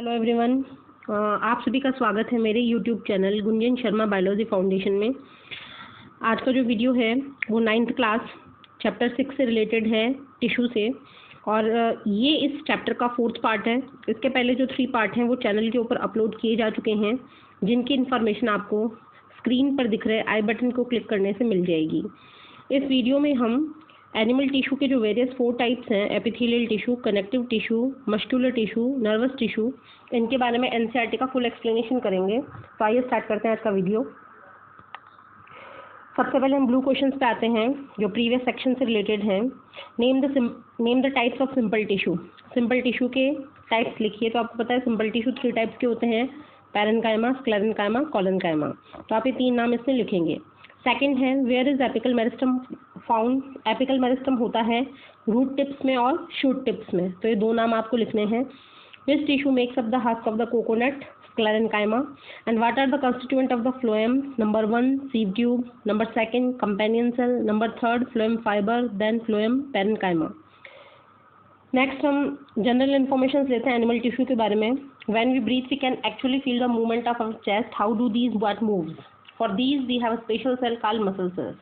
Hello everyone, आप सभी का स्वागत है मेरे YouTube channel Gunjan Sharma biology foundation में। आज का जो वीडियो है वो 9th क्लास चैप्टर 6 से रिलेटेड है, टिश्यू से। और ये इस चैप्टर का 4th पार्ट है। इसके पहले जो 3 पार्ट हैं वो चैनल के ऊपर अपलोड किए जा चुके हैं, जिनकी इन्फॉर्मेशन आपको स्क्रीन पर दिख रहे आई बटन को क्लिक करने से मिल जाएगी। इस वीडियो में हम एनिमल टिश्यू के जो वेरियस 4 टाइप्स हैं, epithelial tissue, connective tissue, muscular tissue, nervous tissue, इनके बारे में एनसीईआरटी का फुल एक्सप्लेनेशन करेंगे। तो आइए स्टार्ट करते हैं आज का वीडियो। सबसे पहले हम ब्लू क्वेश्चंस पे आते हैं जो प्रीवियस सेक्शन से रिलेटेड हैं। Name the types of simple tissue. Simple tissue के टाइप्स लिखिए। तो आपको पता है सिंपल टिश्यू 3 टाइप्स के होते हैं, पैरेन्काइमा, स्क्लेरेन्काइमा, कोलेन्काइमा। तो आप ये 3 नाम इसमें लिखेंगे। सेकंड है where is apical meristem found. Apical meristem होता है रूट टिप्स में और शूट टिप्स में। तो ये 2 नाम आपको लिखने हैं। Which tissue makes up the husk of the coconut, sclerenchyma. And what are the constituent of the phloem. Number 1 sieve tube, number 2 companion cell, number 3 phloem fibre, then phloem parenchyma. Next हम general information लेते हैं animal tissue के बारे में। When we breathe we can actually feel the movement of our chest. How do these what moves? For these we have a special cell called muscle cells.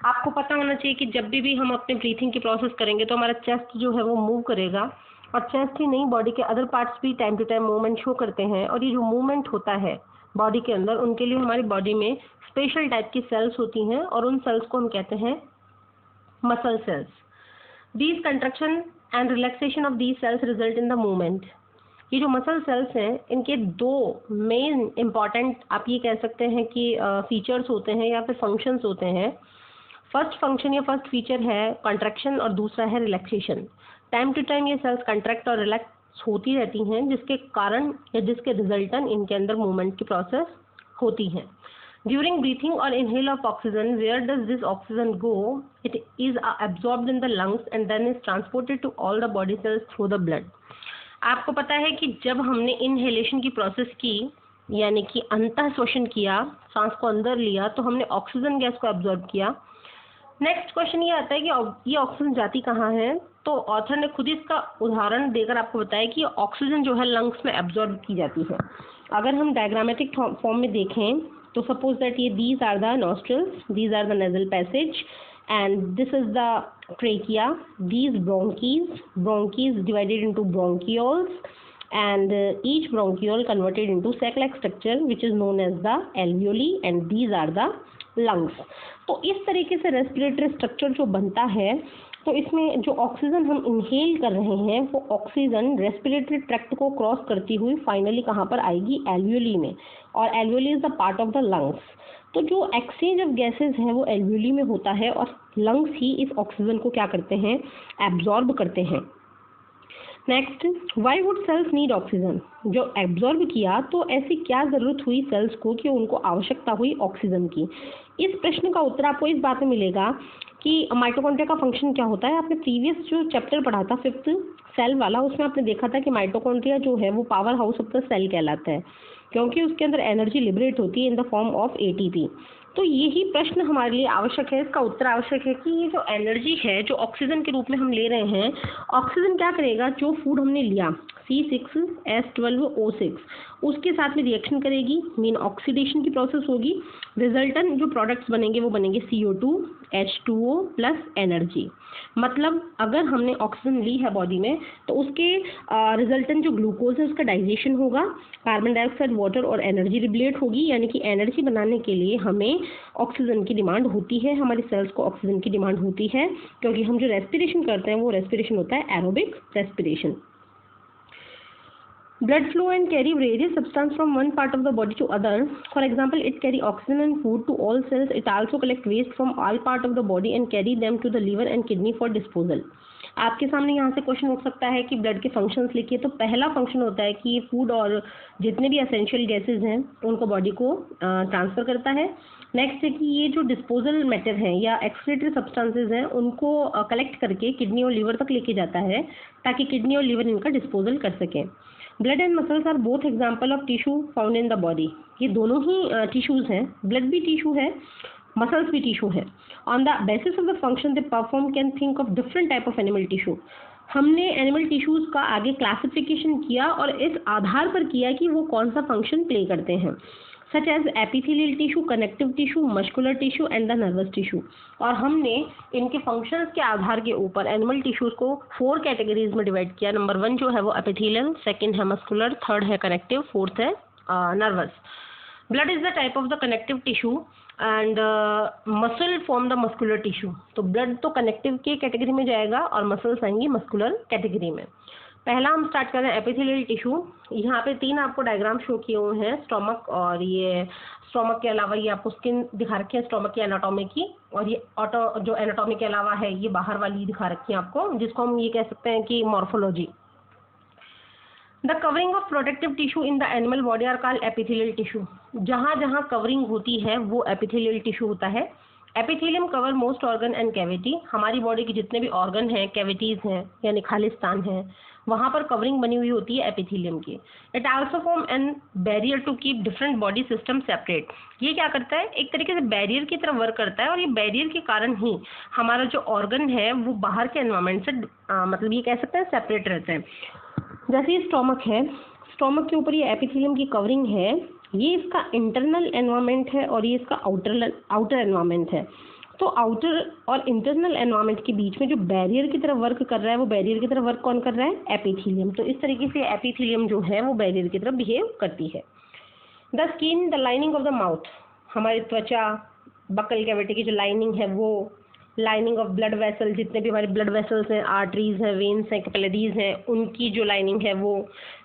आपको पता होना चाहिए कि जब भी हम अपने ब्रीथिंग की प्रोसेस करेंगे तो हमारा चेस्ट जो है वो मूव करेगा, और चेस्ट ही नहीं बॉडी के अदर पार्ट्स भी time to time movement show करते हैं। और ये जो मूवमेंट होता है बॉडी के अंदर, उनके लिए हमारी बॉडी में स्पेशल टाइप की सेल्स होती हैं, और उन सेल्स को हम कहते हैं muscle cells. These construction and relaxation of these cells result in the movement. ये जो मसल सेल्स हैं, इनके 2 मेन इम्पॉर्टेंट आप ये कह सकते हैं कि फीचर्स होते हैं या फिर फंक्शंस होते हैं। फर्स्ट फंक्शन या फर्स्ट फीचर है कंट्रैक्शन और दूसरा है रिलैक्सेशन। टाइम टू टाइम ये सेल्स कंट्रैक्ट और रिलैक्स होती रहती हैं, जिसके कारण या जिसके रिजल्टन इनके अंदर मूवमेंट की प्रोसेस होती है। ड्यूरिंग ब्रीथिंग और inhale of oxygen, where does this oxygen go? It is absorbed in the lungs and then is transported to all the body cells through the blood. आपको पता है कि जब हमने इनहेलेशन की प्रोसेस की, यानी कि अंतः श्वसन किया, सांस को अंदर लिया, तो हमने ऑक्सीजन गैस को एब्जॉर्ब किया। नेक्स्ट क्वेश्चन ये आता है कि ये ऑक्सीजन जाती कहाँ है? तो ऑथर ने खुद ही इसका उदाहरण देकर आपको बताया कि ऑक्सीजन जो है लंग्स में एब्जॉर्ब की जाती है। अगर हम डायग्रामेटिक फॉर्म में देखें तो सपोज दैट ये these are the nostrils, these are the nasal passage, and this is the trachea. These bronchs divided into bronchioles, and each bronchiole converted into sac-like structure which is known as the alveoli, and these are the lungs. तो इस तरीके से respiratory structure जो बनता है, तो इसमें जो ऑक्सीजन हम इनहेल कर रहे हैं वो ऑक्सीजन रेस्पिरेटरी ट्रैक्ट को क्रॉस करती हुई फाइनली कहाँ पर आएगी? एल्वियोली में। और alveoli is the part of the lungs. तो जो एक्सचेंज ऑफ गैसेज है वो एल्वियोली में होता है, और लंग्स ही इस ऑक्सीजन को क्या करते हैं? एब्जॉर्ब करते हैं। Next, why would cells need oxygen? जो एब्जॉर्ब किया तो ऐसी क्या ज़रूरत हुई सेल्स को कि उनको आवश्यकता हुई ऑक्सीजन की? इस प्रश्न का उत्तर आपको इस बात में मिलेगा कि माइटोकॉन्ड्रिया का फंक्शन क्या होता है। आपने प्रीवियस जो चैप्टर पढ़ा था 5th सेल वाला, उसमें आपने देखा था कि माइटोकॉन्ड्रिया जो है वो power house of the cell कहलाता है, क्योंकि उसके अंदर एनर्जी लिबरेट होती है in the form of ATP. तो यही प्रश्न हमारे लिए आवश्यक है, इसका उत्तर आवश्यक है कि ये जो एनर्जी है जो ऑक्सीजन के रूप में हम ले रहे हैं, ऑक्सीजन क्या करेगा? जो फूड हमने लिया C6H12O6 उसके साथ में रिएक्शन करेगी, मीन ऑक्सीडेशन की प्रोसेस होगी। रिजल्टन जो प्रोडक्ट्स बनेंगे वो बनेंगे CO2 H2O प्लस एनर्जी। मतलब अगर हमने ऑक्सीजन ली है बॉडी में तो उसके रिजल्टन जो ग्लूकोज है उसका डाइजेशन होगा, कार्बन डाइऑक्साइड, वाटर और एनर्जी लिबरेट होगी। यानी कि एनर्जी बनाने के लिए हमें ऑक्सीजन की डिमांड होती है, हमारी सेल्स को ऑक्सीजन की डिमांड होती है, क्योंकि हम जो रेस्पिरेशन करते हैं वो रेस्पिरेशन होता है aerobic respiration. Blood flow and carry various substance from one part of the body to other. For example, it carry oxygen and food to all cells. It also collect waste from all part of the body and carry them to the liver and kidney for disposal. आपके सामने यहाँ से question उठ सकता है कि blood के functions लिखिए। तो पहला फंक्शन होता है कि ये फूड और जितने भी एसेंशियल गैसेज हैं उनको बॉडी को ट्रांसफर करता है। नेक्स्ट है कि ये जो डिस्पोजल मैटर हैं या एक्सक्रीटरी सब्सटेंसेज हैं उनको कलेक्ट करके किडनी और लीवर तक लेके जाता है, ताकि किडनी और लीवर इनका डिस्पोजल कर सकें। Blood and muscles are both example of tissue found in the body. ये दोनों ही टिश्यूज हैं, ब्लड भी टिश्यू है, मसल्स भी टिश्यू है। On the basis of the function they perform can think of different type of animal tissue. हमने animal tissues का आगे क्लासिफिकेशन किया और इस आधार पर किया कि वो कौन सा फंक्शन प्ले करते हैं, such as epithelial tissue, connective tissue, muscular tissue and the nervous tissue. और हमने इनके फंक्शंस के आधार के ऊपर एनिमल टिश्यूज़ को 4 कैटेगरीज में डिवाइड किया। नंबर 1 जो है वो एपिथेलियल, सेकंड है मस्कुलर, थर्ड है कनेक्टिव, फोर्थ है nervous. Blood is the type of the connective tissue and muscle form the muscular tissue. तो ब्लड तो कनेक्टिव के कैटेगरी में जाएगा और मसल्स आएंगी मस्कुलर कैटेगरी में। पहला हम स्टार्ट कर रहे हैं एपिथेलियल टिश्यू। यहाँ पे 3 आपको डायग्राम शो किए हुए हैं, स्टोमक, और ये स्टोमक के अलावा ये आपको स्किन दिखा रखी है स्टोमक की एनाटॉमी की, और ये ऑटो जो एनाटॉमी के अलावा है ये बाहर वाली दिखा रखी है आपको, जिसको हम ये कह सकते हैं कि morphology. The covering of protective tissue in the animal body are called epithelial tissue. जहाँ जहाँ कवरिंग होती है वो एपिथेलियल टिश्यू होता है। Epithelium cover most organ and cavity. हमारी बॉडी के जितने भी ऑर्गन हैं, कैविटीज़ हैं यानी खालिस्तान हैं, वहाँ पर कवरिंग बनी हुई होती है एपिथेलियम की। It also form an barrier to keep different body system separate. ये क्या करता है, एक तरीके से बैरियर की तरह वर्क करता है, और ये बैरियर के कारण ही हमारा जो ऑर्गन है वो बाहर के एनवायरमेंट से मतलब ये कह सकते हैं सेपरेट रहते हैं। जैसे ये स्टोमक है, स्टोमक के ऊपर ये एपिथेलियम की कवरिंग है, ये इसका इंटरनल एनवायरनमेंट है और ये इसका आउटर एनवायरनमेंट है। तो आउटर और इंटरनल एनवायरनमेंट के बीच में जो बैरियर की तरह वर्क कर रहा है, वो बैरियर की तरह वर्क कौन कर रहा है, एपिथेलियम। तो इस तरीके से एपिथेलियम जो है वो बैरियर की तरह बिहेव करती है। The skin, the lining of the mouth, हमारी त्वचा, बकल कैविटी की जो लाइनिंग है वो, लाइनिंग ऑफ ब्लड वेसल, जितने भी हमारे ब्लड वेसल्स हैं, आर्टरीज हैं, वेन्स हैं, कैपिलरीज हैं, उनकी जो लाइनिंग है वो,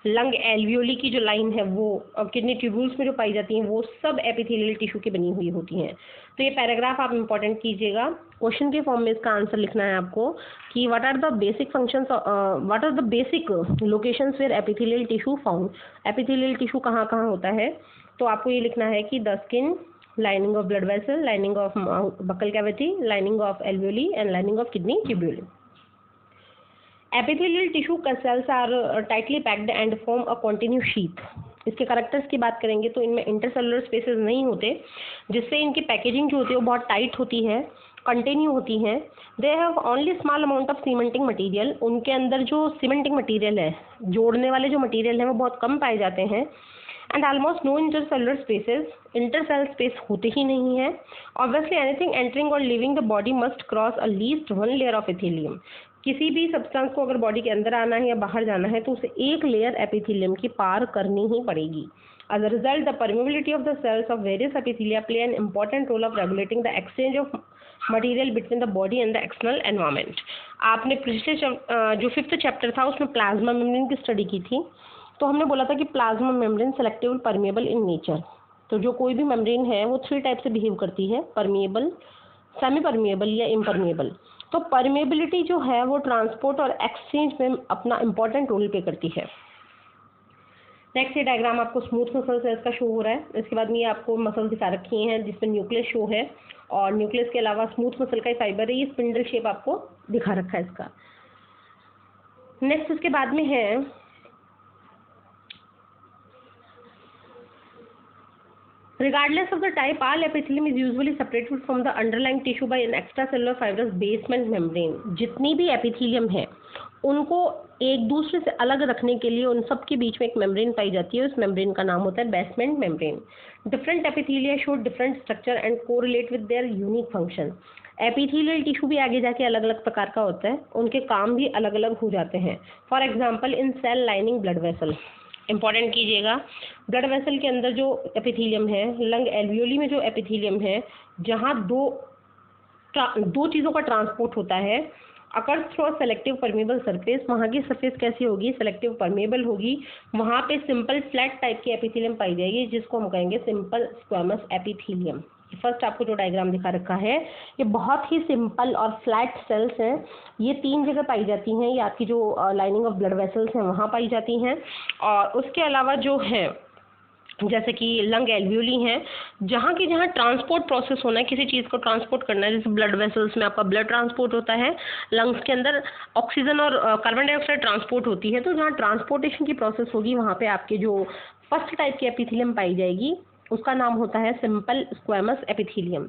लंग एल्वियोली की जो लाइन है वो, और किडनी ट्यूब्यूल्स में जो पाई जाती हैं वो सब एपिथेलियल टिश्यू की बनी हुई होती हैं। तो ये पैराग्राफ आप इंपॉर्टेंट कीजिएगा, क्वेश्चन के फॉर्म में इसका आंसर लिखना है आपको कि what are the basic functions, what are the basic locations where epithelial tissue found. Epithelial tissue कहाँ कहाँ होता है, तो आपको ये लिखना है कि the skin, lining of blood vessel, lining of buccal cavity, lining of alveoli and lining of kidney tubule. Epithelial tissue cells are tightly packed and form a continuous sheath. इसके करेक्टर्स की बात करेंगे तो इनमें इंटरसेलुलर स्पेसेस नहीं होते, जिससे इनकी पैकेजिंग जो होती है वो बहुत टाइट होती है, कंटिन्यू होती है। They have only small amount of cementing material. उनके अंदर जो सीमेंटिंग मटेरियल है, जोड़ने वाले जो मटेरियल हैं वो बहुत कम पाए जाते हैं। And almost no intercellular spaces, intercell space होते ही नहीं है। Obviously anything entering or leaving the body must cross a least 1 layer of epithelium. किसी भी सब्सटेंस को अगर बॉडी के अंदर आना है या बाहर जाना है तो उसे एक लेयर एपिथेलियम की पार करनी ही पड़ेगी। As a result the permeability of the cells of various epithelia play an important role of regulating the exchange of material between the body and the external environment. आपने पिछले जो 5th चैप्टर था उसमें plasma membrane की study की थी, तो हमने बोला था कि plasma membrane selective permeable in nature. तो जो कोई भी मेम्ब्रेन है वो 3 टाइप से बिहेव करती है, परमेबल, सेमी परमेबल या इम्परमेबल। तो परमेबिलिटी जो है वो ट्रांसपोर्ट और एक्सचेंज में अपना इंपॉर्टेंट रोल प्ले करती है। नेक्स्ट ये डायग्राम आपको स्मूथ मसल सेल्स का शो हो रहा है। इसके बाद में ये आपको मसल दिखा रखी हैं जिसमें न्यूक्लियस शो है, और न्यूक्लियस के अलावा स्मूथ मसल का फाइबर है, ये स्पिंडल शेप आपको दिखा रखा है इसका। नेक्स्ट इसके बाद में है regardless of the type, all epithelium is usually separated from the underlying tissue by an extracellular fibrous basement membrane. जितनी भी एपिथेलियम है उनको एक दूसरे से अलग रखने के लिए उन सब के बीच में एक मेम्ब्रेन पाई जाती है, उस मेम्ब्रेन का नाम होता है basement membrane. Different epithelia show different structure and correlate with their unique function. Epithelial tissue भी आगे जाके अलग अलग प्रकार का होता है, उनके काम भी अलग अलग हो जाते हैं। For example in cell lining blood vessel, important कीजिएगा, ब्लड वेसल के अंदर जो एपिथेलियम है, लंग एल्वियोली में जो एपिथेलियम है, जहाँ दो चीज़ों का ट्रांसपोर्ट होता है, अकर थ्रू सेलेक्टिव परमेबल सरफेस, वहाँ की सरफेस कैसी होगी, सेलेक्टिव परमेबल होगी। वहाँ पे सिंपल फ्लैट टाइप की एपिथेलियम पाई जाएगी जिसको हम कहेंगे सिंपल स्क्वेमस एपिथेलियम। फर्स्ट आपको जो डायग्राम दिखा रखा है ये बहुत ही सिंपल और फ्लैट सेल्स हैं, ये 3 जगह पाई जाती हैं। ये आपकी जो लाइनिंग ऑफ ब्लड वेसल्स हैं वहाँ पाई जाती हैं, और उसके अलावा जो है जैसे कि लंग एल्वियोली हैं, जहाँ की जहाँ ट्रांसपोर्ट प्रोसेस होना है, किसी चीज़ को ट्रांसपोर्ट करना है, जैसे ब्लड वेसल्स में आपका ब्लड ट्रांसपोर्ट होता है, लंग्स के अंदर ऑक्सीजन और कार्बन डाइऑक्साइड ट्रांसपोर्ट होती है। तो जहाँ ट्रांसपोर्टेशन की प्रोसेस होगी वहाँ पे आपके जो फर्स्ट टाइप की एपिथेलियम पाई जाएगी, उसका नाम होता है simple squamous epithelium.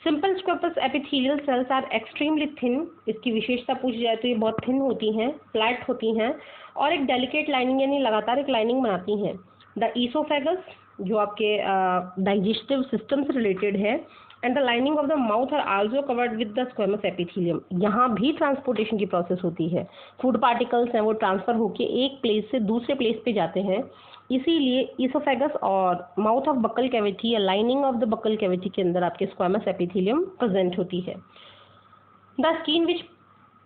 Simple squamous epithelial cells are extremely thin, इसकी विशेषता पूछी जाए तो ये बहुत थिन होती हैं, फ्लैट होती हैं और एक डेलिकेट लाइनिंग यानी लगातार एक लाइनिंग बनाती हैं। द ईसोफेगस जो आपके डाइजेस्टिव सिस्टम से रिलेटेड है, and the lining of the mouth are also covered with the squamous epithelium. यहाँ भी ट्रांसपोर्टेशन की प्रोसेस होती है, फूड पार्टिकल्स हैं वो ट्रांसफर होकर एक प्लेस से दूसरे प्लेस पे जाते हैं, इसीलिए ईसोफेगस और माउथ ऑफ बकल कैविटी या lining of the buccal cavity के अंदर आपके स्क्वेमस एपिथेलियम प्रेजेंट होती है। The skin which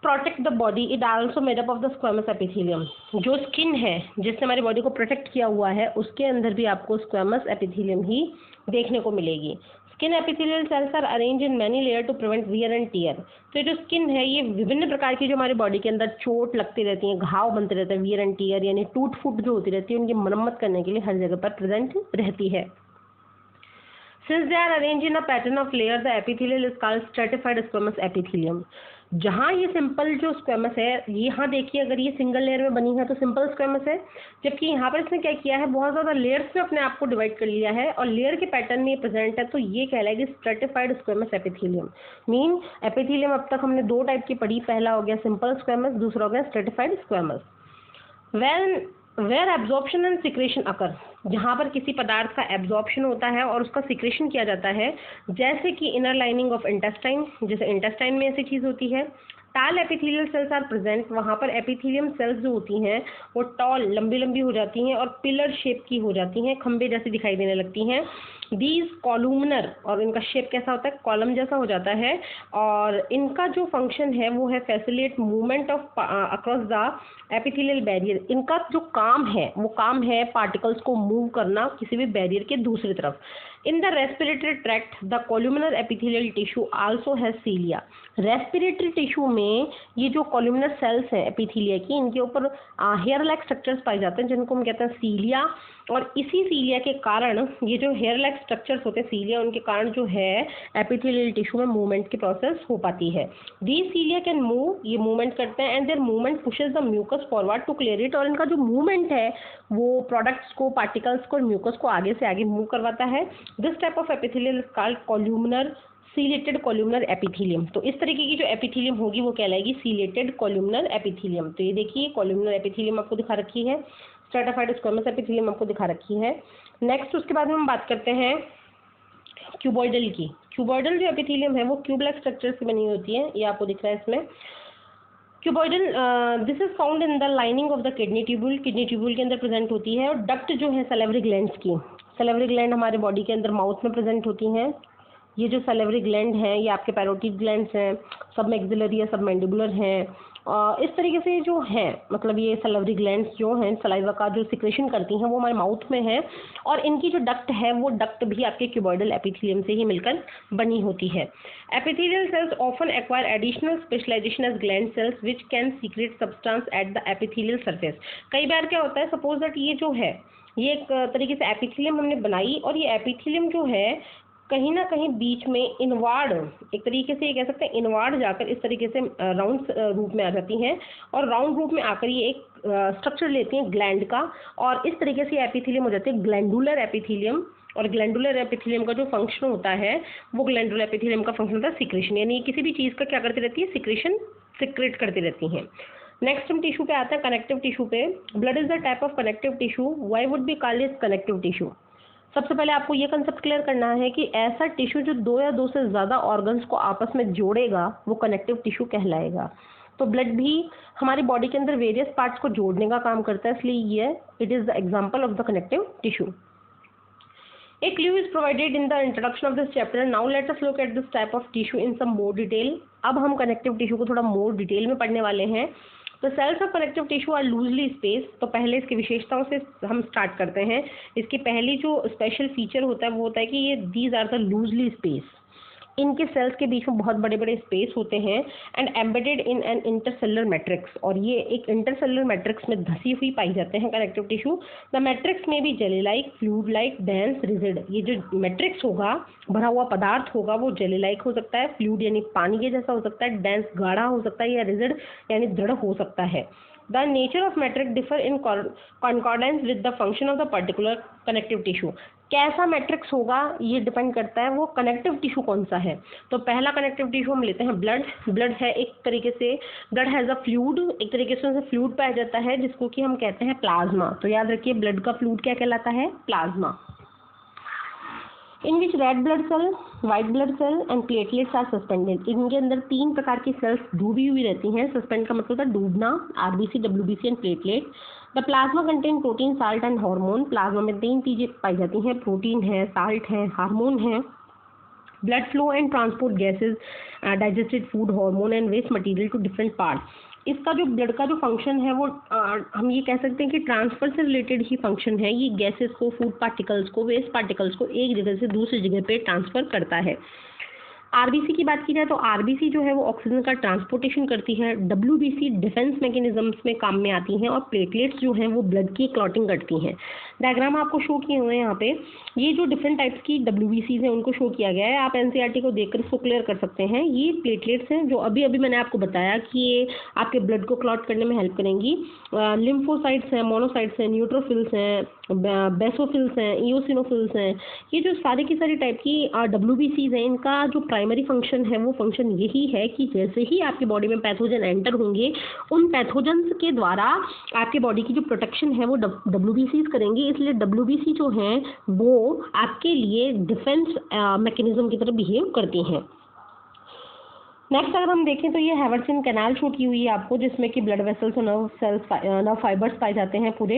protect the body it also made up of the squamous epithelium. जो स्किन है जिसने हमारी बॉडी को प्रोटेक्ट किया हुआ है, उसके अंदर भी आपको स्क्वेमस एपिथेलियम ही देखने को मिलेगी। Skin epithelial cells are arrange in many layer to prevent wear and tear. तो जो स्किन है ये विभिन्न प्रकार की जो हमारे बॉडी के अंदर चोट लगती रहती है, घाव बनते रहते हैं, वियर एंड टियर यानी टूट फूट जो होती रहती है, उनकी मरम्मत करने के लिए हर जगह पर प्रेजेंट रहती है। Since they are arranged in a pattern of layers, the epithelial is called stratified squamous epithelium. जहाँ ये सिंपल जो स्क्वेमस है, यहाँ देखिए अगर ये सिंगल लेयर में बनी है तो सिंपल स्क्वेमस है, जबकि यहाँ पर इसने क्या किया है, बहुत ज़्यादा लेयर्स में अपने आप को डिवाइड कर लिया है और लेयर के पैटर्न में ये प्रेजेंट है, तो ये कहलाएगी stratified squamous epithelium. Mean epithelium अब तक हमने दो टाइप की पढ़ी, पहला हो गया सिंपल स्क्वेमस, दूसरा हो गया stratified squamous. Where absorption and secretion occur, जहाँ पर किसी पदार्थ का एब्जॉर्प्शन होता है और उसका सिक्रेशन किया जाता है, जैसे कि इनर लाइनिंग ऑफ इंटेस्टाइन, जैसे इंटेस्टाइन में ऐसी चीज़ होती है। टाल एपिथेलियल सेल्स आर प्रेजेंट, वहाँ पर एपिथेलियम सेल्स जो होती हैं वो टॉल लंबी लंबी हो जाती हैं और पिलर शेप की हो जाती हैं, खंबे जैसी दिखाई देने लगती हैं। दीज कॉलुमनर, और इनका शेप कैसा होता है, कॉलम जैसा हो जाता है, और इनका जो फंक्शन है वो है facilitate movement of across the epithelial barrier. इनका जो काम है वो काम है पार्टिकल्स को मूव करना किसी भी बैरियर के दूसरी तरफ। In the respiratory tract the columnar epithelial tissue also has cilia. Respiratory tissue में ये जो कॉलुमिनर सेल्स हैं एपिथेलिया की, इनके ऊपर हेयर लाइक स्ट्रक्चर्स पाए जाते हैं जिनको हम कहते हैं सीलिया, और इसी सीलिया के कारण ये जो हेयर लाइक स्ट्रक्चर्स होते हैं सीलिया, उनके कारण जो है एपिथेलियल टिश्यू में मूवमेंट की प्रोसेस हो पाती है। दीज सीलिया कैन मूव, ये मूवमेंट करते हैं, and their movement pushes the mucus forward to clear it, और इनका जो मूवमेंट है वो प्रोडक्ट्स को, पार्टिकल्स को, म्यूकस को आगे से आगे मूव करवाता है। This type of epithelial is called columnar ciliated columnar epithelium. तो इस तरीके की जो एपिथेलियम होगी वो कहलाएगी सीलेटेड कॉल्यूमिनर एपिथेलियम। तो ये देखिए कॉल्यूमिनर एपिथेलियम आपको दिखा रखी है, स्ट्रेटिफाइड स्क्वेमस एपिथेलियम आपको दिखा रखी है। नेक्स्ट उसके बाद में हम बात करते हैं क्यूबॉइडल की। क्यूबॉइडल जो एपिथेलियम है वो क्यूब लाइक स्ट्रक्चर से बनी होती है, ये आपको दिख रहा है इसमें। Cuboidal this is found in the lining of the kidney tubule, kidney tubule के अंदर प्रेजेंट होती है। और डक्ट जो है सैलिवरी ग्लैंड्स की, सैलिवरी ग्लैंड हमारे बॉडी के अंदर माउथ में प्रेजेंट होती हैं। ये जो सैलिवरी ग्लैंड हैं ये आपके पैरोटिड ग्लैंड्स हैं, सब मैक्सिलरी या सब मैंडिबुलर हैं, इस तरीके से जो हैं, मतलब ये सैलिवरी ग्लैंड्स जो हैं सलाइवा का जो सिक्रेशन करती हैं वो हमारे माउथ में है, और इनकी जो डक्ट है वो डक्ट भी आपके क्यूबॉइडल एपिथेलियम से ही मिलकर बनी होती है। Epithelial cells often acquire additional specialisation as gland cells which can secrete substance at the epithelial surface. कई बार क्या होता है, सपोज दैट ये जो है ये एक तरीके से एपिथेलियम हमने बनाई, और ये एपिथेलियम जो है कहीं ना कहीं बीच में इनवार्ड, एक तरीके से ये कह सकते हैं इनवार्ड जाकर इस तरीके से राउंड रूप में आ जाती हैं, और राउंड रूप में आकर ये एक स्ट्रक्चर लेती हैं ग्लैंड का, और इस तरीके से एपिथेलियम हो जाती है ग्लैंडुलर एपिथेलियम। और ग्लैंडुलर एपिथेलियम का जो फंक्शन होता है वो ग्लैंडुलर एपिथेलियम का फंक्शन होता है सिक्रेशन, यानी किसी भी चीज़ का क्या करती रहती है, सिक्रेशन, सिक्रेट करती रहती हैं। नेक्स्ट हम टिश्यू पे आते हैं, कनेक्टिव टिश्यू पे। Blood is the type of connective tissue, why would be called is connective tissue. सबसे पहले आपको ये कंसेप्ट क्लियर करना है कि ऐसा टिश्यू जो दो या दो से ज़्यादा ऑर्गन्स को आपस में जोड़ेगा वो कनेक्टिव टिश्यू कहलाएगा। तो ब्लड भी हमारी बॉडी के अंदर वेरियस पार्ट्स को जोड़ने का काम करता है, इसलिए ये it is the example of the connective tissue. A clue is provided in the introduction of this chapter. Now let us look at this type of tissue in some more detail. अब हम connective tissue को थोड़ा more detail में पढ़ने वाले हैं। तो cells of connective tissue are loosely space. तो पहले इसकी विशेषताओं से हम स्टार्ट करते हैं। इसकी पहली जो स्पेशल फीचर होता है वो होता है कि ये these are the loosely space. इनके सेल्स के बीच में बहुत बड़े बड़े स्पेस होते हैं, and embedded in an intercellular matrix, और ये एक इंटरसेलुलर मैट्रिक्स में धसी हुई पाई जाते हैं कनेक्टिव टिश्यू। द मैट्रिक्स में भी jelly like, fluid like, dense, rigid. ये जो मैट्रिक्स होगा, भरा हुआ पदार्थ होगा, वो जेली लाइक हो सकता है, फ्लूइड यानी पानी के जैसा हो सकता है, डेंस गाढ़ा हो सकता है, या रिजिड यानी दृढ़ हो सकता है। The nature of matrix differ in कॉन्कॉर्डेंस with the function of the particular connective tissue. कैसा मैट्रिक्स होगा ये डिपेंड करता है वो कनेक्टिव टिश्यू कौन सा है। तो पहला कनेक्टिव टिश्यू हम लेते हैं ब्लड। ब्लड है एक तरीके से, ब्लड हैज़ अ फ्लूइड, एक तरीके से उसे फ्लूइड पाया जाता है जिसको कि हम कहते हैं प्लाज्मा। तो याद रखिए ब्लड का फ्लूइड क्या कहलाता है? Plasma. In which red blood cell, white blood cell and platelets are suspended. इनके अंदर 3 प्रकार की सेल्स डूबी हुई रहती हैं। सस्पेंड का मतलब होता है डूबना, RBC, WBC and platelet. The plasma contain protein, salt and hormone. Plasma में 3 चीजें पाई जाती हैं, प्रोटीन है, साल्ट है, हार्मोन है। Blood flow and transport gases, digested food, hormone and waste material to different part. इसका जो ब्लड का जो फंक्शन है वो हम ये कह सकते हैं कि ट्रांसफर से रिलेटेड ही फंक्शन है। ये गैसेस को, फूड पार्टिकल्स को, वेस्ट पार्टिकल्स को एक जगह से दूसरी जगह पे ट्रांसफर करता है। आरबीसी की बात की जाए तो आरबीसी जो है वो ऑक्सीजन का ट्रांसपोर्टेशन करती है। डब्ल्यूबीसी डिफेंस मैकेनिज्म्स में काम में आती हैं और प्लेटलेट्स जो हैं वो ब्लड की क्लॉटिंग करती हैं। डायग्राम आपको शो किए हुए हैं यहाँ पे। ये जो डिफरेंट टाइप्स की डब्ल्यूबीसीज हैं उनको शो किया गया है। आप एनसीईआरटी को देखकर इसको क्लियर कर सकते हैं। ये प्लेटलेट्स हैं जो अभी अभी मैंने आपको बताया कि ये आपके ब्लड को क्लॉट करने में हेल्प करेंगी। लिम्फोसाइट्स हैं, मोनोसाइट्स हैं, न्यूट्रोफिल्स हैं, बेसोफिल्स हैं, इओसिनोफिल्स हैं। ये जो सारी की सारी टाइप की डब्ल्यूबीसीज हैं इनका जो प्राइमरी फंक्शन है वो फंक्शन यही है कि जैसे ही आपकी बॉडी में पैथोजन एंटर होंगे उन पैथोजन्स के द्वारा आपके बॉडी की जो प्रोटेक्शन है वो डब्ल्यूबीसीज करेंगे। इसलिए डब्ल्यूबीसी जो हैं वो आपके लिए डिफेंस मैकेनिज्म की तरह बिहेव करती हैं। नेक्स्ट अगर हम देखें तो ये हैवर्सन कैनाल शो की हुई है आपको, जिसमें कि ब्लड वेसल्स और नर्व फाइबर्स पाए जाते हैं पूरे।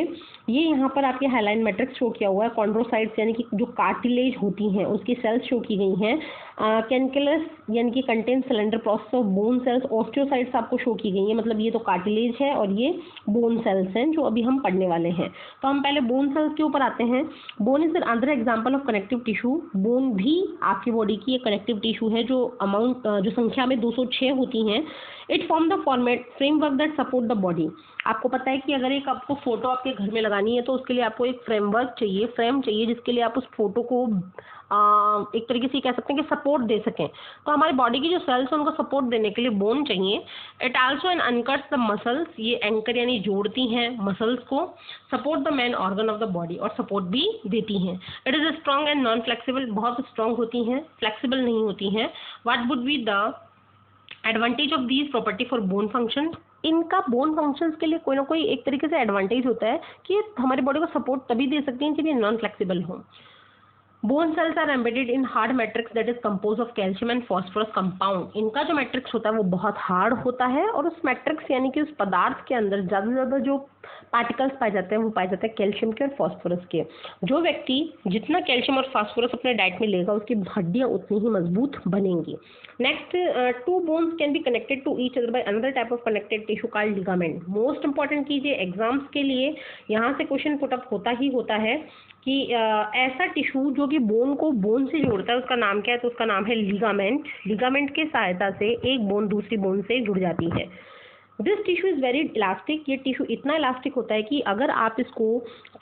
ये यहाँ पर आपके हाइलाइन मैट्रिक्स शो किया हुआ है। कॉन्ड्रोसाइट्स यानी कि जो कार्टिलेज होती हैं उसकी सेल्स शो की गई हैं। कैनकेलस यानी कि contain cylinder process of bone cells. Osteocytes आपको शो की गई हैं, मतलब ये तो कार्टिलेज है और ये बोन सेल्स हैं जो अभी हम पढ़ने वाले हैं। तो हम पहले बोन सेल्स के ऊपर आते हैं। Bone is another example of connective tissue. Bone भी आपकी बॉडी की एक कनेक्टिव टिश्यू है जो जो संख्या में 206 होती हैं। It form the format framework that support the body. आपको पता है कि अगर एक आपको फोटो आपके घर में लगानी है तो उसके लिए आपको एक फ्रेमवर्क चाहिए, फ्रेम चाहिए, जिसके लिए आप उस फोटो को एक तरीके से कह सकते हैं कि सपोर्ट दे सकें। तो हमारी बॉडी की जो सेल्स हैं उनको सपोर्ट देने के लिए बोन चाहिए। It also an anchors the muscles. ये एंकर यानी जोड़ती हैं मसल्स को। Support the main organ of the body, और सपोर्ट भी देती हैं। It is strong and non flexible. बहुत स्ट्रॉन्ग होती हैं, फ्लेक्सिबल नहीं होती हैं। What would be the advantage of these property for bone function. इनका बोन फंक्शंस के लिए कोई ना कोई एक तरीके से एडवांटेज होता है कि हमारी बॉडी को सपोर्ट तभी दे सकती हैं जब ये नॉन फ्लेक्सिबल हो। Bone cells are embedded in hard matrix that is compose of calcium and phosphorus compound. इनका जो मैट्रिक्स होता है वो बहुत हार्ड होता है और उस मैट्रिक्स यानी कि उस पदार्थ के अंदर ज़्यादा से ज़्यादा जो पार्टिकल्स पाए जाते हैं वो पाए जाते हैं कैल्शियम के और फॉस्फोरस के। जो व्यक्ति जितना कैल्शियम और फॉस्फोरस अपने डाइट में लेगा उसकी हड्डियाँ उतनी ही मजबूत बनेंगी। Next, 2 bones can be connected to each other by another type of connected tissue called ligament. Most important कीजिए, एग्जाम्स के लिए यहाँ से क्वेश्चन पुटअप होता ही होता है कि ऐसा टिश्यू जो कि बोन को बोन से जोड़ता है उसका नाम क्या है? तो उसका नाम है लिगामेंट। लिगामेंट के सहायता से एक बोन दूसरी बोन से जुड़ जाती है। This tissue is very elastic. ये टिश्यू इतना इलास्टिक होता है कि अगर आप इसको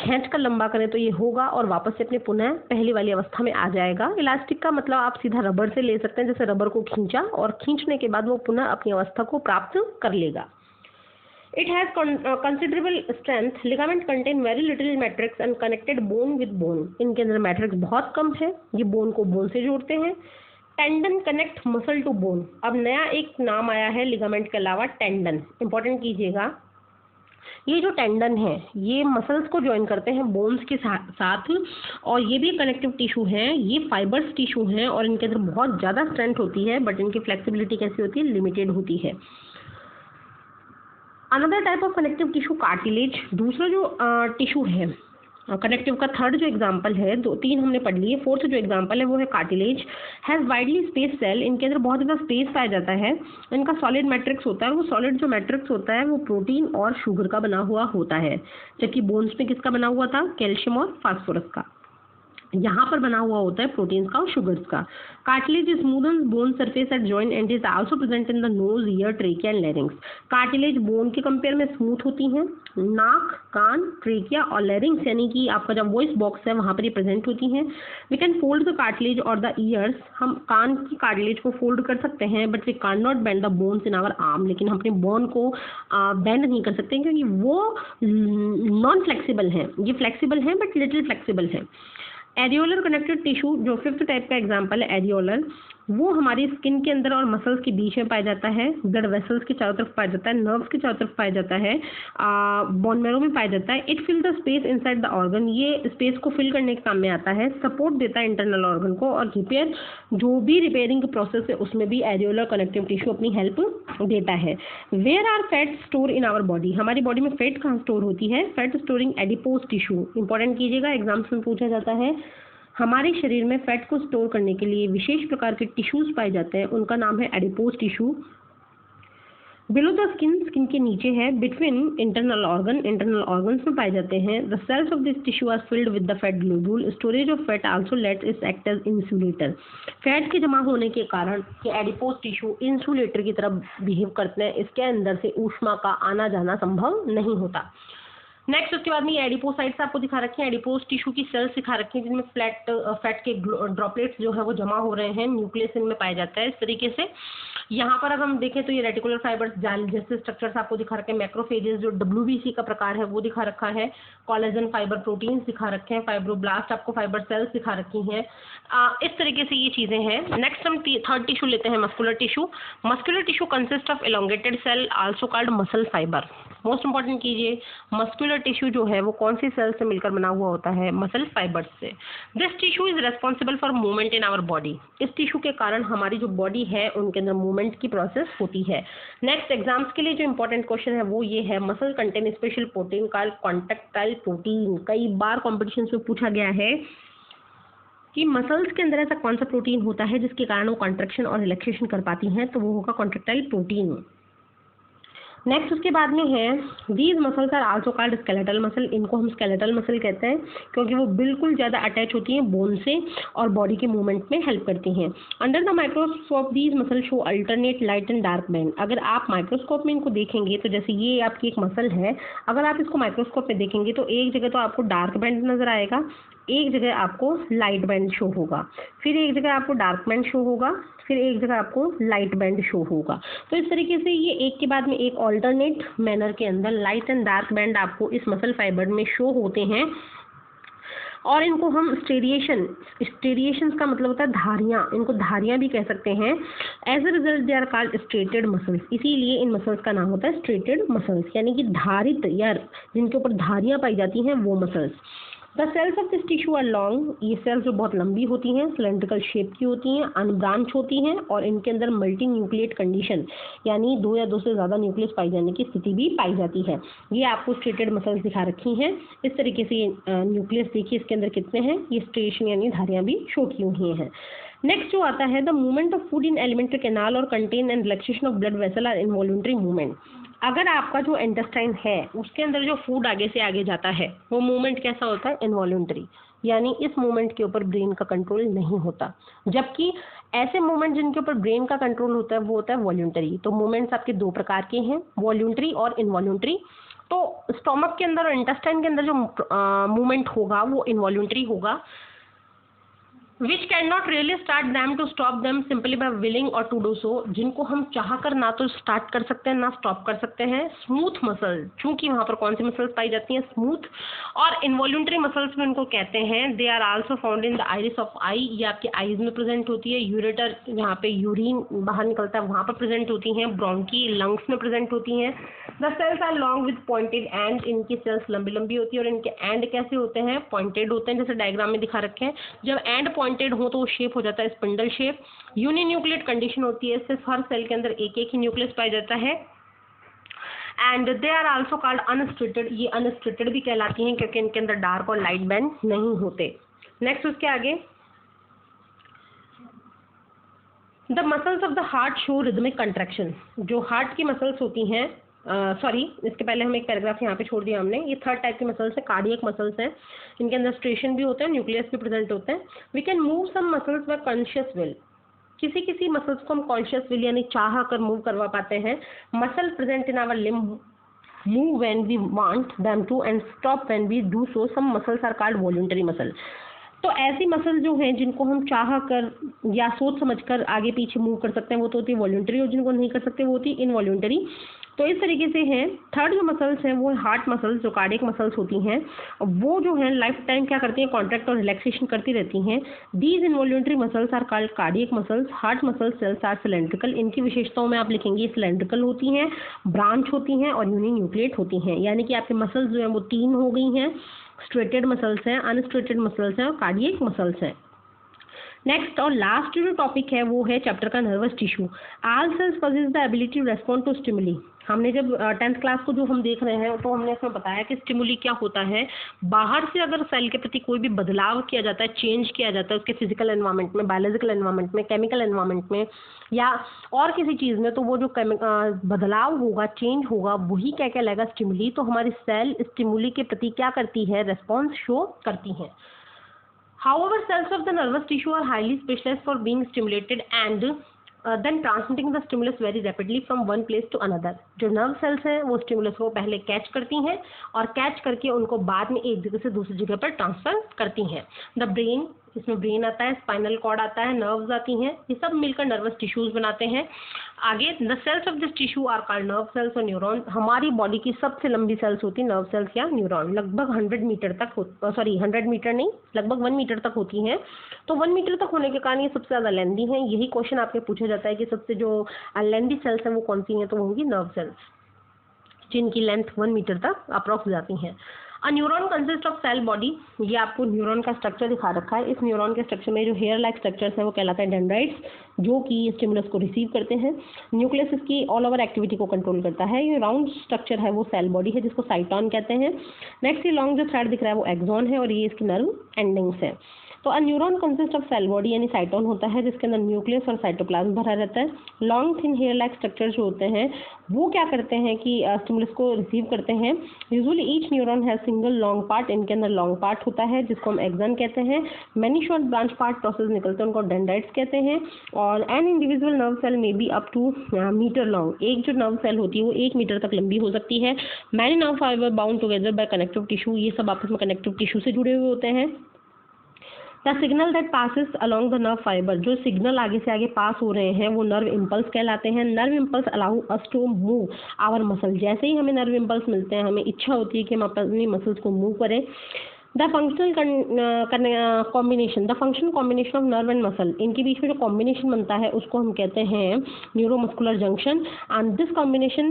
खींच कर लंबा करें तो ये होगा और वापस से अपने पुनः पहली वाली अवस्था में आ जाएगा। इलास्टिक का मतलब आप सीधा रबर से ले सकते हैं, जैसे रबर को खींचा और खींचने के बाद वो पुनः अपनी अवस्था को प्राप्त कर लेगा। It has considerable strength. Ligament contain very little matrix and connected bone with bone. इनके अंदर मैट्रिक्स बहुत कम है, ये बोन को बोन से जोड़ते हैं। Tendon connect muscle to bone. अब नया एक नाम आया है लिगामेंट के अलावा, टेंडन। इंपॉर्टेंट कीजिएगा, ये जो टेंडन है ये मसल्स को ज्वाइन करते हैं बोन्स के साथ और ये भी कनेक्टिव टिश्यू हैं। ये फाइबर्स टिश्यू हैं और इनके अंदर बहुत ज़्यादा स्ट्रेंथ होती है, बट इनकी फ्लेक्सिबिलिटी कैसी होती है? लिमिटेड होती है। Another type of connective tissue cartilage. दूसरा जो टिश्यू है कनेक्टिव का, थर्ड जो एग्जांपल है, 3 हमने पढ़ लिए, फोर्थ जो एग्जांपल है वो है cartilage. Has widely space cell. इनके अंदर बहुत ज़्यादा स्पेस पाया जाता है। इनका सॉलिड मैट्रिक्स होता है और वो सॉलिड जो मैट्रिक्स होता है वो प्रोटीन और शुगर का बना हुआ होता है, जबकि बोन्स में किसका बना हुआ था? कैल्शियम और फास्फोरस का। यहाँ पर बना हुआ होता है प्रोटीन्स का और शुगर्स का। Cartilage smoothens bone surface at joint and is also present in the nose, ear, trachea and larynx. Cartilage bone के कंपेयर में स्मूथ होती हैं, नाक, कान, ट्रेकिया और लैरिंग्स यानी कि आपका जब वॉइस बॉक्स है वहाँ पर ये प्रेजेंट होती हैं। We can fold the cartilage और द ईयर्स, हम कान की कार्टिलेज को फोल्ड कर सकते हैं, but we can not bend the bones in our arm, लेकिन हम अपने बोन को बेंड नहीं कर सकते क्योंकि वो नॉन फ्लेक्सिबल है। ये फ्लेक्सिबल है बट लिटिल फ्लेक्सिबल है। एरियोलर कनेक्टिव टिश्यू जो 5th टाइप का एग्जांपल है एरियोलर, वो हमारी स्किन के अंदर और मसल्स के बीच में पाया जाता है, ब्लड वेसल्स के चारों तरफ पाया जाता है, नर्व्स के चारों तरफ पाया जाता है, बोन मैरो में पाया जाता है। It fill the space inside the organ, ये स्पेस को फिल करने के काम में आता है, सपोर्ट देता है इंटरनल ऑर्गन को, और रिपेयर जो भी रिपेयरिंग प्रोसेस है उसमें भी एरियोलर कनेक्टिव टिश्यू अपनी हेल्प देता है। Where are fat store in our body, हमारी बॉडी में फैट कहाँ स्टोर होती है? Fat storing adipose tissue, important कीजिएगा, एग्जाम्स में पूछा जाता है। हमारे शरीर में फैट को स्टोर करने के लिए विशेष प्रकार के टिश्यूज पाए जाते हैं, उनका नाम है adipose tissue. Below the skin, skin के नीचे है, between internal organ, internal organs में पाए जाते हैं। The cells of this tissue are filled with the fat globule, storage of fat also lets it act as insulator. फैट के जमा होने के कारण ये एडिपोज टिश्यू इंसुलेटर की तरह बिहेव करते हैं, इसके अंदर से ऊष्मा का आना जाना संभव नहीं होता। नेक्स्ट उसके बाद में ये एडिपोसाइट्स आपको दिखा रखे हैं, एडिपोज टिश्यू की सेल्स दिखा रखी हैं जिनमें फैट के ड्रॉपलेट्स जो है वो जमा हो रहे हैं, न्यूक्लियस इनमें पाया जाता है इस तरीके से। यहाँ पर अगर हम देखें तो ये रेटिकुलर फाइबर्स जाल जैसे स्ट्रक्चर्स आपको दिखा रखे हैं, मैक्रोफेजेस जो WBC का प्रकार है वो दिखा रखा है, कोलेजन फाइबर प्रोटीन्स दिखा रखे हैं, फाइब्रोब्लास्ट आपको फाइबर सेल्स दिखा रखी हैं। इस तरीके से ये चीजें हैं। नेक्स्ट हम थर्ड टिश्यू लेते हैं, muscular tissue. Muscular tissue consist of elongated cell also called muscle fibre. Most important कीजिए, मस्कुलर टिश्यू जो है वो कौन सी सेल से मिलकर बना हुआ होता है? मसल फाइबर्स से। This tissue is responsible for movement in our body, इस टिश्यू के कारण हमारी जो बॉडी है उनके अंदर मूवमेंट की प्रोसेस होती है। नेक्स्ट एग्जाम्स के लिए जो इंपॉर्टेंट क्वेश्चन है वो ये है, muscle contain special protein called contractile protein. कई बार कॉम्पिटिशन में पूछा गया है कि मसल्स के अंदर ऐसा कौन सा प्रोटीन होता है जिसके कारण वो कॉन्ट्रैक्शन और रिलैक्सेशन कर पाती हैं, तो वो होगा कॉन्ट्रैक्टाइल प्रोटीन। नेक्स्ट उसके बाद में है, these muscles are also called skeletal muscle, इनको हम स्केलेटल मसल कहते हैं क्योंकि वो बिल्कुल ज़्यादा अटैच होती हैं बोन से और बॉडी के मूवमेंट में हेल्प करती हैं। Under the microscope these muscle show alternate light and dark band. अगर आप माइक्रोस्कोप में इनको देखेंगे तो जैसे ये आपकी एक मसल है, अगर आप इसको माइक्रोस्कोप में देखेंगे तो एक जगह तो आपको डार्क बैंड नजर आएगा, एक जगह आपको लाइट बैंड शो होगा, फिर एक जगह आपको डार्क बैंड शो होगा, फिर एक जगह आपको लाइट बैंड शो होगा। तो इस तरीके से ये एक के बाद में एक ऑल्टरनेट मैनर के अंदर लाइट एंड डार्क बैंड आपको इस मसल फाइबर में शो होते हैं, और इनको हम स्टेरिएशन का मतलब होता है धारियां, इनको धारियां भी कह सकते हैं। As a result they are called striated muscles, इसीलिए इन मसल्स का नाम होता है स्ट्रेटेड मसल्स, यानी कि धारित या जिनके ऊपर धारियां पाई जाती हैं वो muscles. The cells of this tissue are long, ये सेल्स जो बहुत लंबी होती हैं, सिलेंड्रिकल शेप की होती हैं, अनब्रांच होती हैं, और इनके अंदर मल्टी न्यूक्लिएट कंडीशन यानी 2 या 2 से ज़्यादा न्यूक्लियस पाई जाने की स्थिति भी पाई जाती है। ये आपको स्ट्रेटेड मसल्स दिखा रखी हैं इस तरीके से। न्यूक्लियस देखिए इसके अंदर कितने हैं, ये स्ट्रेशन यानी धारियाँ भी शो की हुई हैं। नेक्स्ट जो आता है, the movement of food in alimentary canal और contain and relaxation of blood vessel are involuntary movement. अगर आपका जो इंटेस्टाइन है उसके अंदर जो फूड आगे से आगे जाता है वो मूवमेंट कैसा होता है? इनवॉल्यूंटरी, यानी इस मूवमेंट के ऊपर ब्रेन का कंट्रोल नहीं होता, जबकि ऐसे मूवमेंट जिनके ऊपर ब्रेन का कंट्रोल होता है वो होता है वॉल्यूंटरी। तो मूवमेंट्स आपके 2 प्रकार के हैं, वॉल्यूंटरी और इनवॉल्यूंटरी। तो स्टोमक के अंदर और इंटेस्टाइन के अंदर जो मूवमेंट होगा वो इनवॉल्यूंटरी होगा, which cannot really start them to stop them simply by willing or to do so, जिनको हम चाह कर ना तो स्टार्ट कर सकते हैं ना स्टॉप कर सकते हैं। स्मूथ मसल, चूंकि वहाँ पर कौन सी मसल्स पाई जाती हैं? स्मूथ। और इनवॉल्यूंटरी मसल्स में इनको कहते हैं, they are also found in the iris of eye, ये आपकी आईज में प्रेजेंट होती है। यूरेटर, यहाँ पे यूरिन बाहर निकलता है वहाँ पर प्रेजेंट होती हैं। ब्रोंकी, लंग्स में प्रेजेंट होती हैं। The cells are long with pointed end, इनकी सेल्स लंबी लंबी होती है और इनके एंड कैसे होते हैं? पॉइंटेड होते हैं, जैसे डायग्राम में दिखा रखे हैं। जब एंड पॉइंटेड हो तो वो शेप हो जाता है स्पिंडल शेप। यूनिन्यूक्लिएट कंडीशन होती है, सिर्फ हर सेल के अंदर एक एक ही न्यूक्लियस पाया जाता है। And they are also called unstriated, ये अनस्ट्रेटेड भी कहलाती हैं क्योंकि इनके अंदर डार्क और लाइट बैंड नहीं होते। नेक्स्ट उसके आगे, the muscles of the heart show rhythmic contraction. जो हार्ट की मसल्स होती हैं सॉरी, इसके पहले हम एक पैराग्राफ यहाँ पे छोड़ दिया हमने। ये थर्ड टाइप के मसल्स है, कार्डियक मसल्स हैं। इनके अंदर स्ट्रेशन भी होता है, न्यूक्लियस भी प्रेजेंट होते हैं। We can move some muscles by conscious will. किसी किसी मसल्स को हम कॉन्शियस विल यानी चाह कर मूव करवा पाते हैं। Muscle present in our limb move when we want them to and stop when we do so. Some muscles are called voluntary muscle. तो ऐसी मसल जो हैं जिनको हम चाह कर या सोच समझ कर आगे पीछे मूव कर सकते हैं वो तो होती है वॉलंटरी, और जिनको नहीं कर सकते वो होती है इनवॉलंटरी। तो इस तरीके से हैं। थर्ड जो मसल्स हैं वो हार्ट मसल्स, जो कार्डियक मसल्स होती हैं, वो जो है लाइफ टाइम क्या करती हैं, कॉन्ट्रैक्ट और रिलैक्सेशन करती रहती हैं। These involuntary muscles are called cardiac muscles. Heart muscle cells are cylindrical. इनकी विशेषताओं में आप लिखेंगे सिलेंड्रिकल होती हैं, ब्रांच होती हैं और यूनिन्यूक्लिएट होती हैं। यानी कि आपके मसल्स जो हैं वो तीन हो गई हैं, स्ट्रेटेड मसल्स हैं, अनस्ट्रेटेड मसल्स हैं और कार्डियक मसल्स हैं। नेक्स्ट और लास्ट जो टॉपिक है वो है चैप्टर का nervous tissue. All cells possess the ability to respond to stimuli. हमने जब 10th क्लास को जो हम देख रहे हैं तो हमने इसमें बताया कि स्टिमुली क्या होता है। बाहर से अगर सेल के प्रति कोई भी बदलाव किया जाता है, चेंज किया जाता है उसके फिजिकल एनवायरनमेंट में, बायोलॉजिकल एनवायरनमेंट में, केमिकल एनवायरनमेंट में या और किसी चीज़ में, तो वो जो बदलाव होगा, चेंज होगा, वही क्या कहलाएगा, स्टिमुली। तो हमारी सेल स्टिमुली के प्रति क्या करती है, रेस्पॉन्स शो करती है। However, cells of the nervous tissue are highly specialized for being stimulated and then transmitting the stimulus very rapidly from one place to another. जो नर्व सेल्स हैं वो स्टिमुलस को पहले कैच करती हैं और कैच करके उनको बाद में एक जगह से दूसरी जगह पर ट्रांसफर करती हैं। द ब्रेन, इसमें ब्रेन आता है, स्पाइनल कॉर्ड आता है, नर्व्स आती हैं, ये सब मिलकर नर्वस टिश्यूज बनाते हैं। आगे the cells of this tissue are called nerve cells और न्यूरॉन। हमारी बॉडी की सबसे लंबी सेल्स होती है नर्व सेल्स या न्यूरॉन, लगभग 100 मीटर तक 100 मीटर नहीं, लगभग 1 मीटर तक होती हैं। तो 1 मीटर तक होने के कारण ये सबसे ज़्यादा लेंदी हैं। यही क्वेश्चन आपके पूछा जाता है कि सबसे जो लेंदी सेल्स हैं वो कौन सी हैं, तो वो होंगी नर्व सेल्स, जिनकी लेंथ 1 मीटर तक अप्रॉक्स जाती हैं। A neuron consist of cell body. ये आपको न्यूरॉन का स्ट्रक्चर दिखा रखा है। इस न्यूरॉन के स्ट्रक्चर में जो हेयर लाइक स्ट्रक्चर्स हैं वो कहलाते हैं डेंड्राइट्स, जो कि स्टिमुलस को रिसीव करते हैं। न्यूक्लियस इसकी ऑल ओवर एक्टिविटी को कंट्रोल करता है। ये राउंड स्ट्रक्चर है वो सेल बॉडी है, जिसको साइटॉन कहते हैं। नेक्स्ट ये लॉन्ग जो थ्रेड दिख रहा है वो एक्सॉन है और ये इसकी नर्व एंडिंग्स है। तो a neuron consist of cell body यानी साइटोन होता है, जिसके अंदर न्यूक्लियस और साइटोप्लाज्म भरा रहता है। Long thin hair like structure जो होते हैं वो क्या करते हैं कि स्टिमुलस को रिसीव करते हैं। Usually each neuron has single long part. इनके अंदर लॉन्ग पार्ट होता है जिसको हम एक्सन कहते हैं। Many short branch part process निकलते हैं, उनको डेंड्राइट्स कहते हैं। और an individual nerve cell may be up to metre long. एक जो नर्व सेल होती है वो 1 मीटर तक लंबी हो सकती है। Many nerve fibre bound together by connective tissue. ये सब आपस में कनेक्टिव टिश्यू से जुड़े हुए होते हैं। The signal that passes along the nerve fibre. जो सिग्नल आगे से आगे पास हो रहे हैं वो नर्व इम्पल्स कहलाते हैं। Nerve impulse allow us to move our muscle. जैसे ही हमें नर्व इम्पल्स मिलते हैं, हमें इच्छा होती है कि हम अपनी मसल्स को मूव करें। The functional combination, the function combination of nerve and muscle. इनके बीच में जो कॉम्बिनेशन बनता है उसको हम कहते हैं neuromuscular junction. And this combination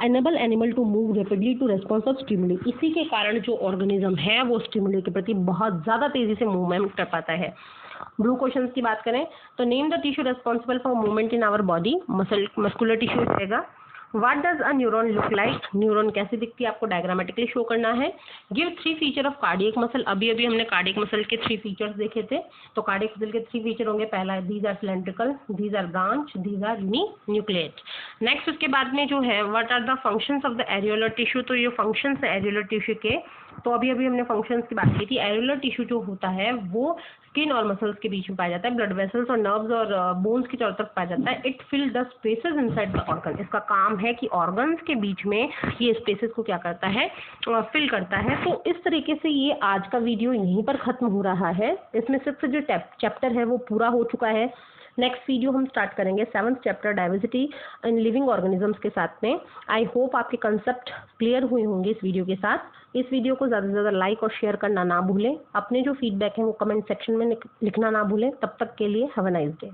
enable animal to move rapidly to response of stimuli. इसी के कारण जो ऑर्गेनिज्म है वो स्टिमुली के प्रति बहुत ज़्यादा तेज़ी से मूवमेंट कर पाता है। ब्लू क्वेश्चंस की बात करें तो name the tissue responsible for movement in our body. Muscular tissue रहेगा। What does a neuron look like? न्यूरॉन कैसे दिखती है आपको डायग्रामेटिकली शो करना है। Give 3 feature of cardiac muscle. अभी अभी हमने कार्डियक मसल के 3 फीचर्स देखे थे। तो कार्डियक मसल के 3 फीचर होंगे। पहला these are cylindrical, these are branch, these are uninucleate. Next उसके बाद में जो है what are the functions of the areolar tissue. तो ये फंक्शंस है एरियोलर टिश्यू के। तो अभी अभी हमने फंक्शंस की बात की थी। एरियोलर टिश्यू जो होता है वो स्किन और मसल्स के बीच में पाया जाता है। ब्लड वेसल्स और नर्व्स और बोन्स की चारों तरफ पाया जाता है। It fill the spaces inside the organ. इसका काम है कि ऑर्गन्स के बीच में ये स्पेसेस को क्या करता है, फिल करता है। तो इस तरीके से ये आज का वीडियो यहीं पर खत्म हो रहा है। इसमें सिर्फ जो चैप्टर है वो पूरा हो चुका है। नेक्स्ट वीडियो हम स्टार्ट करेंगे 7th chapter diversity in living organisms के साथ में। आई होप आपके कंसेप्ट क्लियर हुए होंगे इस वीडियो के साथ। इस वीडियो को ज़्यादा से ज़्यादा लाइक और शेयर करना ना भूलें। अपने जो फीडबैक है वो कमेंट सेक्शन में लिखना ना भूलें। तब तक के लिए हैव अ नाइस डे।